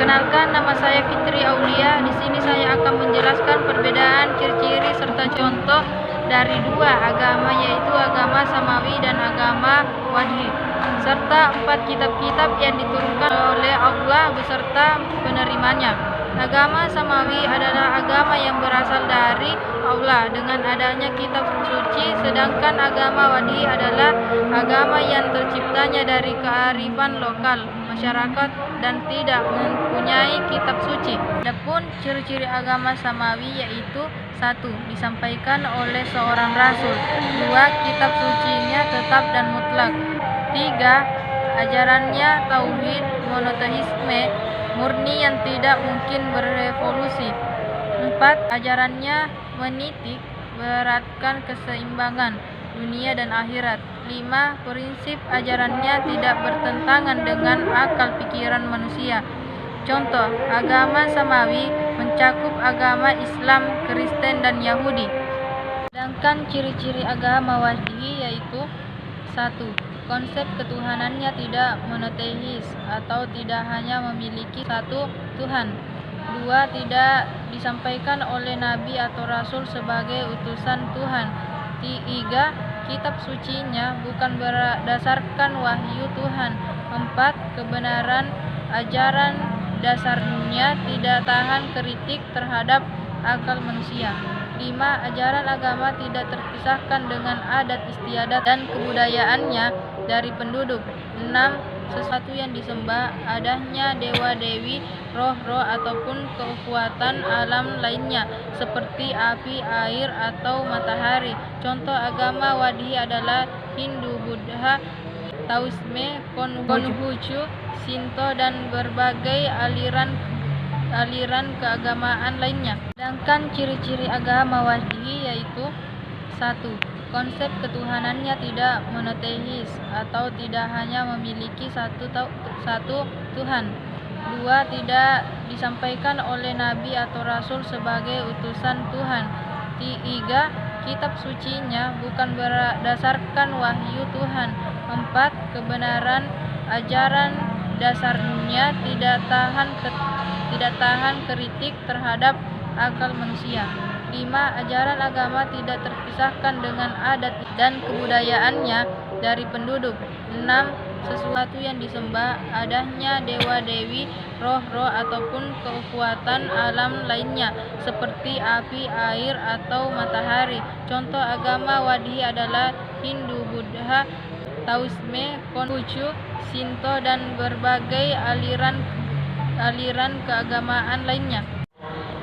Perkenalkan, nama saya Fitri Aulia. Di sini saya akan menjelaskan perbedaan, ciri-ciri, serta contoh dari dua agama, yaitu agama Samawi dan agama Wadih, serta 4 kitab-kitab yang diturunkan oleh Allah beserta penerimanya. Agama Samawi adalah agama yang berasal dari Allah dengan adanya kitab suci, sedangkan agama Wadih adalah agama yang terciptanya dari kearifan lokal masyarakat dan tidak mempunyai kitab suci. Adapun ciri-ciri agama Samawi yaitu: 1. Disampaikan oleh seorang rasul. 2. Kitab sucinya tetap dan mutlak. 3. Ajarannya tauhid monoteisme murni yang tidak mungkin berevolusi. 4. Ajarannya menitik beratkan keseimbangan dunia dan akhirat. 5. Prinsip ajarannya tidak bertentangan dengan akal pikiran manusia. Contoh, agama Samawi mencakup agama Islam, Kristen, dan Yahudi. Sedangkan ciri-ciri agama Wadih yaitu: 1. Konsep ketuhanannya tidak monoteis atau tidak hanya memiliki satu Tuhan. 2. Tidak disampaikan oleh nabi atau rasul sebagai utusan Tuhan. 3. Kitab sucinya bukan berdasarkan wahyu Tuhan. 4. Kebenaran ajaran dasarnya tidak tahan kritik terhadap akal manusia. 5. Ajaran agama tidak terpisahkan dengan adat istiadat dan kebudayaannya dari penduduk. 6. Sesuatu yang disembah, adanya dewa-dewi, roh-roh ataupun kekuatan alam lainnya seperti api, air, atau matahari. Contoh agama Wadih adalah Hindu, Buddha, Taoisme, Konfusius, Shinto, dan berbagai aliran keagamaan lainnya. Sedangkan ciri-ciri agama Wadih yaitu: 1. Konsep ketuhanannya tidak monoteis atau tidak hanya memiliki satu Tuhan. 2. Tidak disampaikan oleh nabi atau rasul sebagai utusan Tuhan. 3. Kitab sucinya bukan berdasarkan wahyu Tuhan. 4. Kebenaran ajaran dasarnya tidak tahan kritik terhadap akal manusia. 5. Ajaran agama tidak terpisahkan dengan adat dan kebudayaannya dari penduduk. 6. Sesuatu yang disembah, adanya dewa-dewi, roh-roh ataupun kekuatan alam lainnya seperti api, air, atau matahari. Contoh agama Wadih adalah Hindu, Buddha, Taoisme, Konfusius, Shinto, dan berbagai aliran keagamaan lainnya.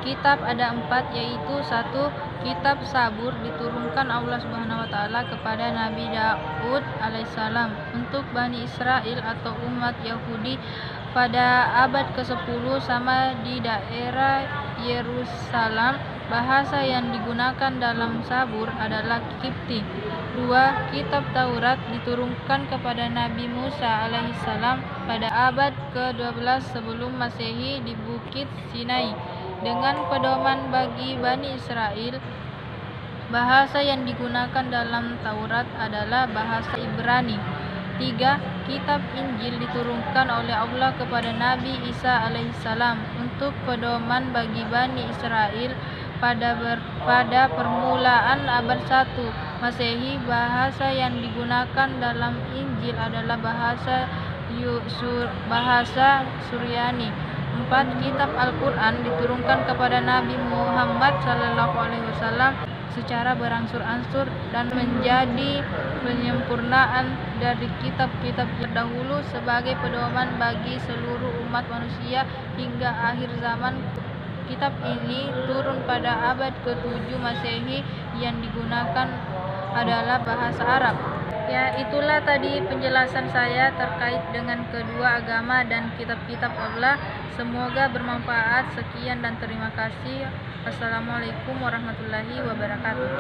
Kitab ada 4, yaitu: 1. Kitab Zabur diturunkan Allah Subhanahu wa Ta'ala kepada Nabi Daud alaihissalam untuk Bani Israel atau umat Yahudi pada abad ke-10 sama di daerah Yerusalem. Bahasa yang digunakan dalam Zabur adalah Kipti. 2. Kitab Taurat diturunkan kepada Nabi Musa alaihissalam pada abad ke-12 sebelum Masehi di Bukit Sinai dengan pedoman bagi Bani Israel. Bahasa yang digunakan dalam Taurat adalah bahasa Ibrani. 3. Kitab Injil diturunkan oleh Allah kepada Nabi Isa alaihissalam untuk pedoman bagi Bani Israel pada permulaan abad 1 Masehi. Bahasa yang digunakan dalam Injil adalah bahasa Suryani. 4. Kitab Al-Quran diturunkan kepada Nabi Muhammad SAW secara berangsur-angsur dan menjadi penyempurnaan dari kitab-kitab terdahulu sebagai pedoman bagi seluruh umat manusia hingga akhir zaman. Kitab ini turun pada abad ke-7 Masehi yang digunakan adalah bahasa Arab. Ya, itulah tadi penjelasan saya terkait dengan kedua agama dan kitab-kitab Allah. Semoga bermanfaat. Sekian dan terima kasih. Wassalamualaikum warahmatullahi wabarakatuh.